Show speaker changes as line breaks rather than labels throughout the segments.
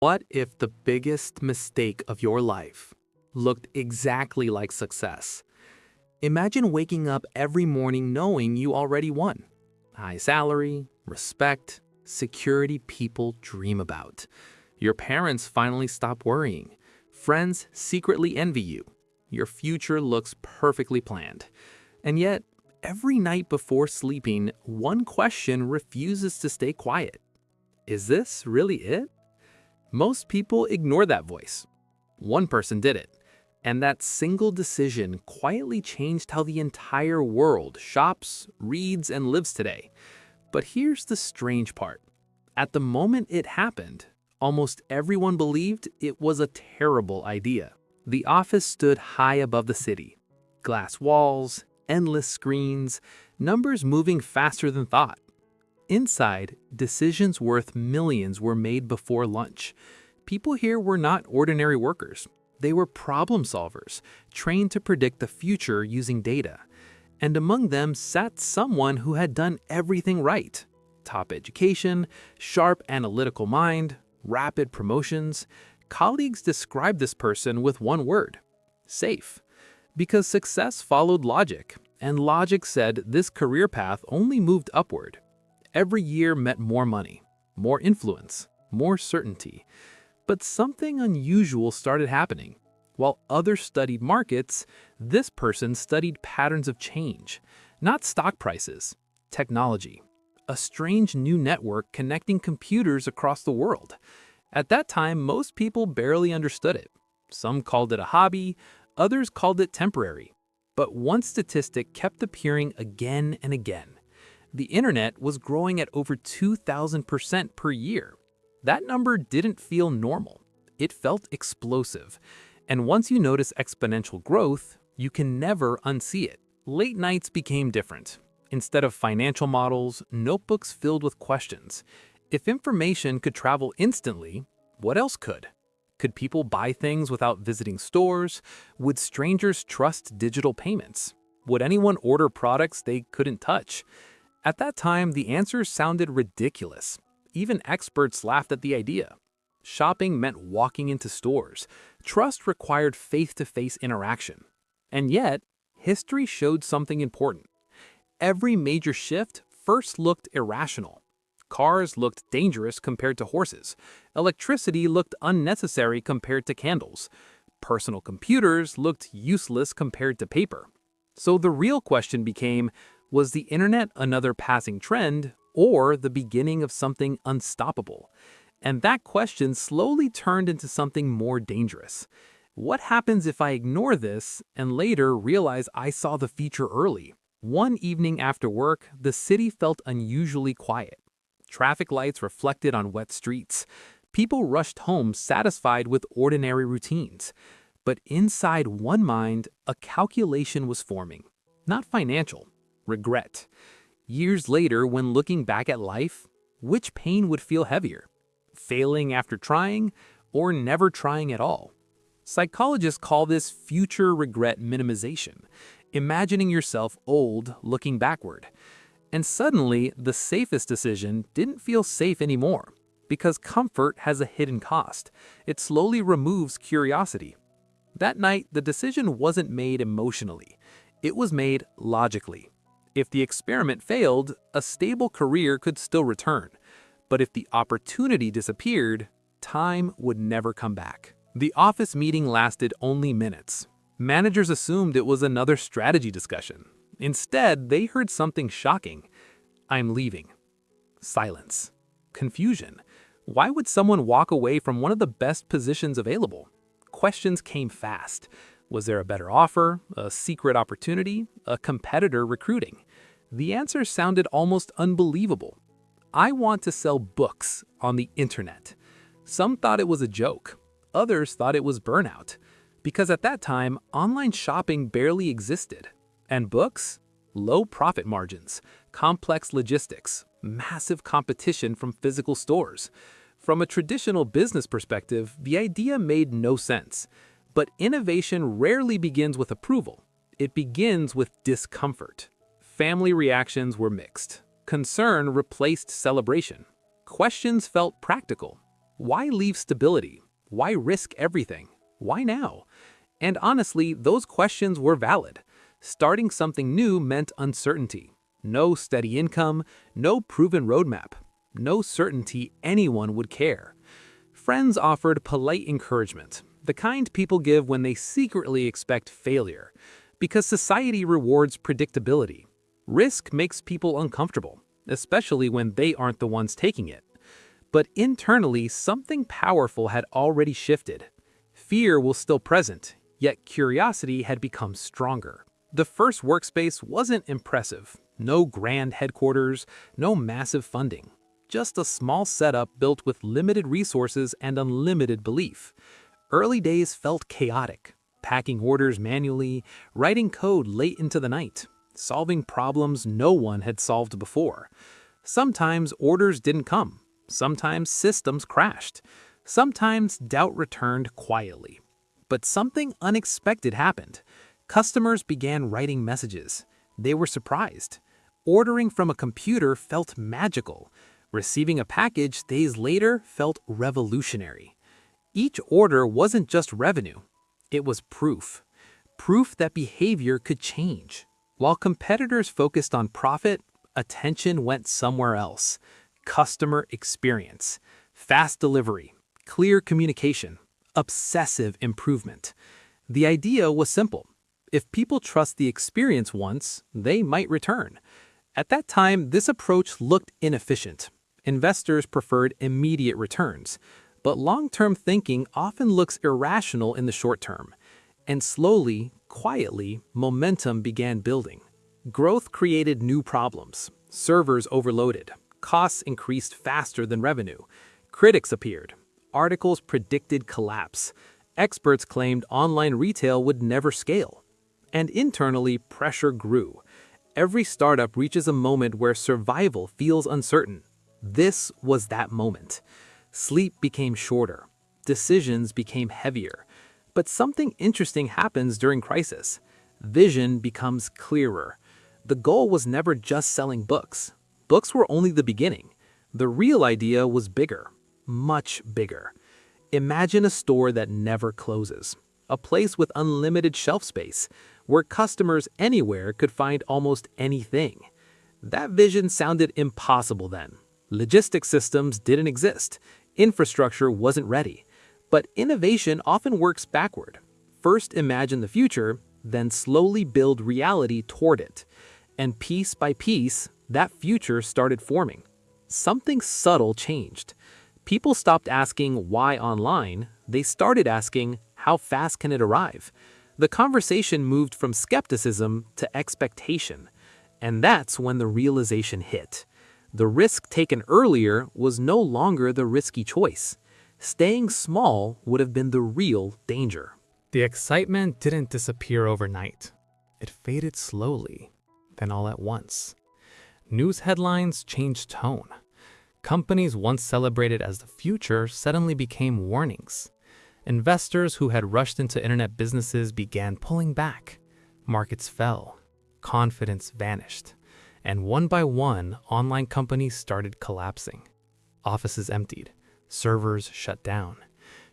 What if the biggest mistake of your life looked exactly like success? Imagine waking up every morning knowing you already won. High salary, respect, security people dream about. Your parents finally stop worrying. Friends secretly envy you. Your future looks perfectly planned. And yet, every night before sleeping, one question refuses to stay quiet. Is this really it? Most people ignore that voice. One person did it, and that single decision quietly changed how the entire world shops, reads, and lives today. But here's the strange part. At the moment it happened, almost everyone believed it was a terrible idea. The office stood high above the city. Glass walls, endless screens, numbers moving faster than thought. Inside, decisions worth millions were made before lunch. People here were not ordinary workers. They were problem solvers, trained to predict the future using data. And among them sat someone who had done everything right. Top education, sharp analytical mind, rapid promotions. Colleagues described this person with one word: safe. Because success followed logic, and logic said this career path only moved upward. Every year meant more money, more influence, more certainty. But something unusual started happening. While others studied markets, this person studied patterns of change, not stock prices, technology, a strange new network connecting computers across the world. At that time, most people barely understood it. Some called it a hobby, others called it temporary. But one statistic kept appearing again and again. The internet was growing at over 2,000% per year. That number didn't feel normal. It felt explosive. And once you notice exponential growth, you can never unsee it. Late nights became different. Instead of financial models, notebooks filled with questions. If information could travel instantly, what else could? Could people buy things without visiting stores? Would strangers trust digital payments? Would anyone order products they couldn't touch? At that time, the answers sounded ridiculous. Even experts laughed at the idea. Shopping meant walking into stores. Trust required face-to-face interaction. And yet, history showed something important. Every major shift first looked irrational. Cars looked dangerous compared to horses. Electricity looked unnecessary compared to candles. Personal computers looked useless compared to paper. So the real question became, was the internet another passing trend or the beginning of something unstoppable? And that question slowly turned into something more dangerous. What happens if I ignore this and later realize I saw the future early? One evening after work, the city felt unusually quiet. Traffic lights reflected on wet streets. People rushed home satisfied with ordinary routines. But inside one mind, a calculation was forming. Not financial. Regret. Years later, when looking back at life, which pain would feel heavier? Failing after trying, or never trying at all? Psychologists call this future regret minimization, imagining yourself old looking backward. And suddenly, the safest decision didn't feel safe anymore, because comfort has a hidden cost. It slowly removes curiosity. That night, the decision wasn't made emotionally. It was made logically. If the experiment failed, a stable career could still return. But if the opportunity disappeared, time would never come back. The office meeting lasted only minutes. Managers assumed it was another strategy discussion. Instead, they heard something shocking. "I'm leaving." Silence. Confusion. Why would someone walk away from one of the best positions available? Questions came fast. Was there a better offer, a secret opportunity, a competitor recruiting? The answer sounded almost unbelievable. I want to sell books on the internet. Some thought it was a joke. Others thought it was burnout. Because at that time, online shopping barely existed. And books? Low profit margins, complex logistics, massive competition from physical stores. From a traditional business perspective, the idea made no sense. But innovation rarely begins with approval. It begins with discomfort. Family reactions were mixed. Concern replaced celebration. Questions felt practical. Why leave stability? Why risk everything? Why now? And honestly, those questions were valid. Starting something new meant uncertainty. No steady income, no proven roadmap, no certainty anyone would care. Friends offered polite encouragement, the kind people give when they secretly expect failure, because society rewards predictability. Risk makes people uncomfortable, especially when they aren't the ones taking it. But internally, something powerful had already shifted. Fear was still present, yet curiosity had become stronger. The first workspace wasn't impressive. No grand headquarters, no massive funding. Just a small setup built with limited resources and unlimited belief. Early days felt chaotic, packing orders manually, writing code late into the night, solving problems no one had solved before. Sometimes orders didn't come. Sometimes systems crashed. Sometimes doubt returned quietly. But something unexpected happened. Customers began writing messages. They were surprised. Ordering from a computer felt magical. Receiving a package days later felt revolutionary. Each order wasn't just revenue. It was proof. Proof that behavior could change. While competitors focused on profit, attention went somewhere else. Customer experience, fast delivery, clear communication, obsessive improvement. The idea was simple. If people trust the experience once, they might return. At that time, this approach looked inefficient. Investors preferred immediate returns, but long-term thinking often looks irrational in the short term. And slowly, quietly, momentum began building. Growth created new problems. Servers overloaded. Costs increased faster than revenue. Critics appeared. Articles predicted collapse. Experts claimed online retail would never scale. And internally, pressure grew. Every startup reaches a moment where survival feels uncertain. This was that moment. Sleep became shorter. Decisions became heavier. But something interesting happens during crisis. Vision becomes clearer. The goal was never just selling books. Books were only the beginning. The real idea was bigger, much bigger. Imagine a store that never closes, a place with unlimited shelf space, where customers anywhere could find almost anything. That vision sounded impossible then. Logistics systems didn't exist. Infrastructure wasn't ready. But innovation often works backward. First imagine the future, then slowly build reality toward it. And piece by piece, that future started forming. Something subtle changed. People stopped asking why online, they started asking how fast can it arrive. The conversation moved from skepticism to expectation. And that's when the realization hit. The risk taken earlier was no longer the risky choice. Staying small would have been the real danger. The excitement didn't disappear overnight. It faded slowly, then all at once. News headlines changed tone. Companies once celebrated as the future suddenly became warnings. Investors who had rushed into internet businesses began pulling back. Markets fell. Confidence vanished. And one by one, online companies started collapsing. Offices emptied. Servers shut down.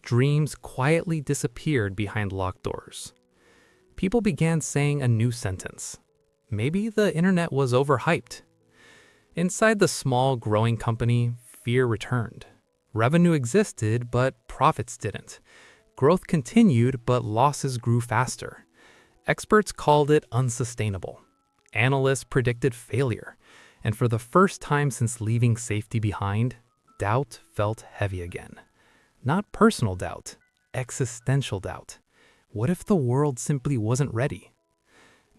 Dreams quietly disappeared behind locked doors. People began saying a new sentence. Maybe the internet was overhyped. Inside the small, growing company, fear returned. Revenue existed, but profits didn't. Growth continued, but losses grew faster. Experts called it unsustainable. Analysts predicted failure. And for the first time since leaving safety behind, doubt felt heavy again. Not personal doubt, existential doubt. What if the world simply wasn't ready?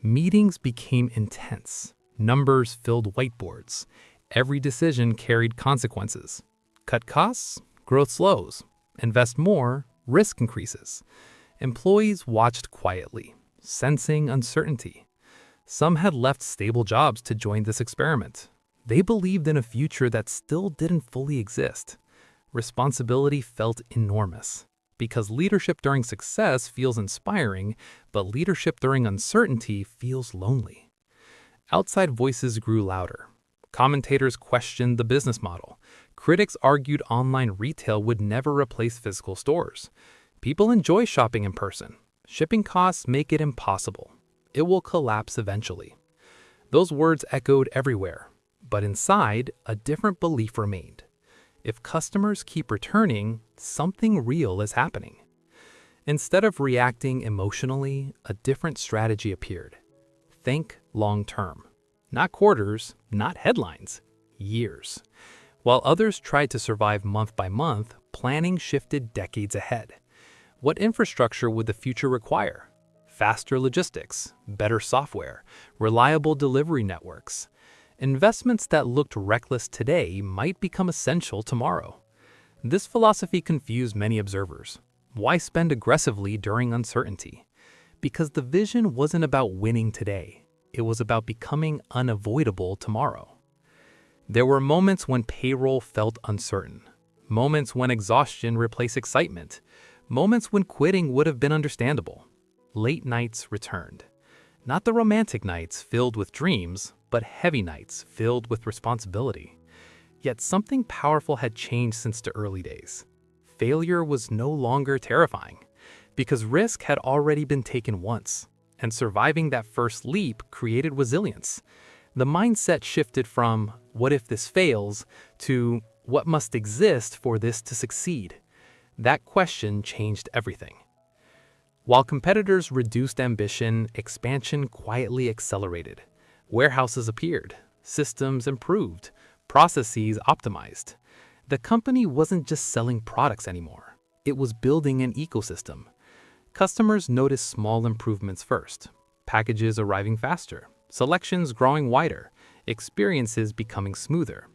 Meetings became intense. Numbers filled whiteboards. Every decision carried consequences. Cut costs, growth slows. Invest more, risk increases. Employees watched quietly, sensing uncertainty. Some had left stable jobs to join this experiment. They believed in a future that still didn't fully exist. Responsibility felt enormous. Because leadership during success feels inspiring, but leadership during uncertainty feels lonely. Outside voices grew louder. Commentators questioned the business model. Critics argued online retail would never replace physical stores. People enjoy shopping in person. Shipping costs make it impossible. It will collapse eventually. Those words echoed everywhere, but inside, a different belief remained. If customers keep returning, something real is happening. Instead of reacting emotionally, a different strategy appeared. Think long-term. Not quarters, not headlines, years. While others tried to survive month by month, planning shifted decades ahead. What infrastructure would the future require? Faster logistics, better software, reliable delivery networks. Investments that looked reckless today might become essential tomorrow. This philosophy confused many observers. Why spend aggressively during uncertainty? Because the vision wasn't about winning today. It was about becoming unavoidable tomorrow. There were moments when payroll felt uncertain, moments when exhaustion replaced excitement, moments when quitting would have been understandable. Late nights returned. Not the romantic nights filled with dreams, but heavy nights filled with responsibility. Yet something powerful had changed since the early days. Failure was no longer terrifying, because risk had already been taken once, and surviving that first leap created resilience. The mindset shifted from, what if this fails, to what must exist for this to succeed? That question changed everything. While competitors reduced ambition, expansion quietly accelerated. Warehouses appeared, systems improved, processes optimized. The company wasn't just selling products anymore. It was building an ecosystem. Customers noticed small improvements first. Packages arriving faster, selections growing wider, experiences becoming smoother.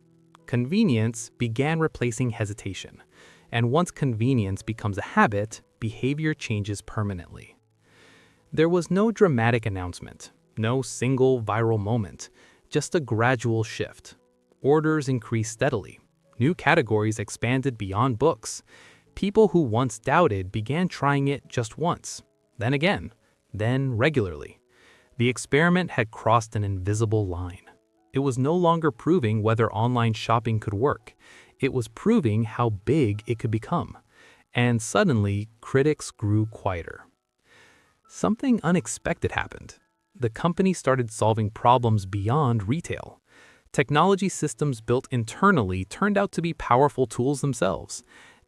Convenience began replacing hesitation. And once convenience becomes a habit, behavior changes permanently. There was no dramatic announcement, no single viral moment, just a gradual shift. Orders increased steadily. New categories expanded beyond books. People who once doubted began trying it just once, then again, then regularly. The experiment had crossed an invisible line. It was no longer proving whether online shopping could work. It was proving how big it could become. And suddenly, critics grew quieter. Something unexpected happened. The company started solving problems beyond retail. Technology systems built internally turned out to be powerful tools themselves.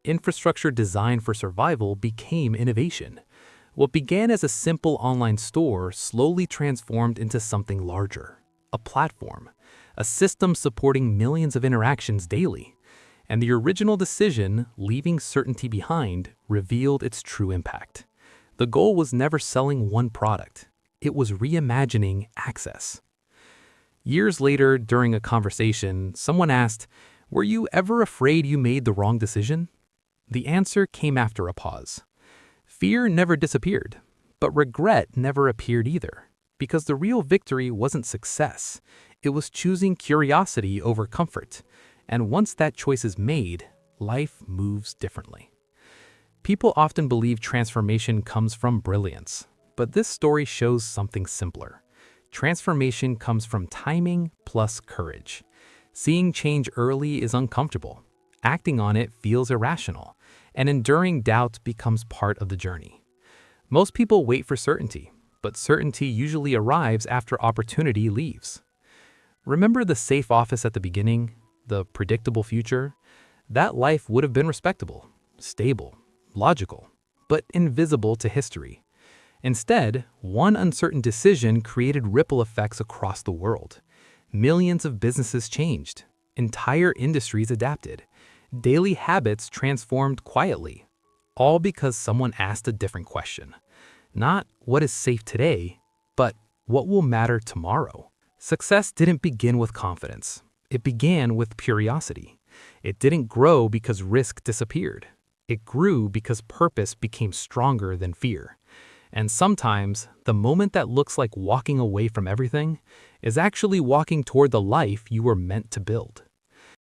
Infrastructure designed for survival became innovation. What began as a simple online store slowly transformed into something larger. A platform. A system supporting millions of interactions daily. And the original decision, leaving certainty behind, revealed its true impact. The goal was never selling one product. It was reimagining access. Years later, during a conversation, someone asked, "Were you ever afraid you made the wrong decision?" The answer came after a pause. Fear never disappeared, but regret never appeared either, because the real victory wasn't success. It was choosing curiosity over comfort. And once that choice is made, life moves differently. People often believe transformation comes from brilliance, but this story shows something simpler. Transformation comes from timing plus courage. Seeing change early is uncomfortable. Acting on it feels irrational, and enduring doubt becomes part of the journey. Most people wait for certainty, but certainty usually arrives after opportunity leaves. Remember the safe office at the beginning, the predictable future? That life would have been respectable, stable, logical, but invisible to history. Instead, one uncertain decision created ripple effects across the world. Millions of businesses changed. Entire industries adapted. Daily habits transformed quietly. All because someone asked a different question. Not what is safe today, but what will matter tomorrow. Success didn't begin with confidence. It began with curiosity. It didn't grow because risk disappeared. It grew because purpose became stronger than fear. And sometimes, the moment that looks like walking away from everything is actually walking toward the life you were meant to build.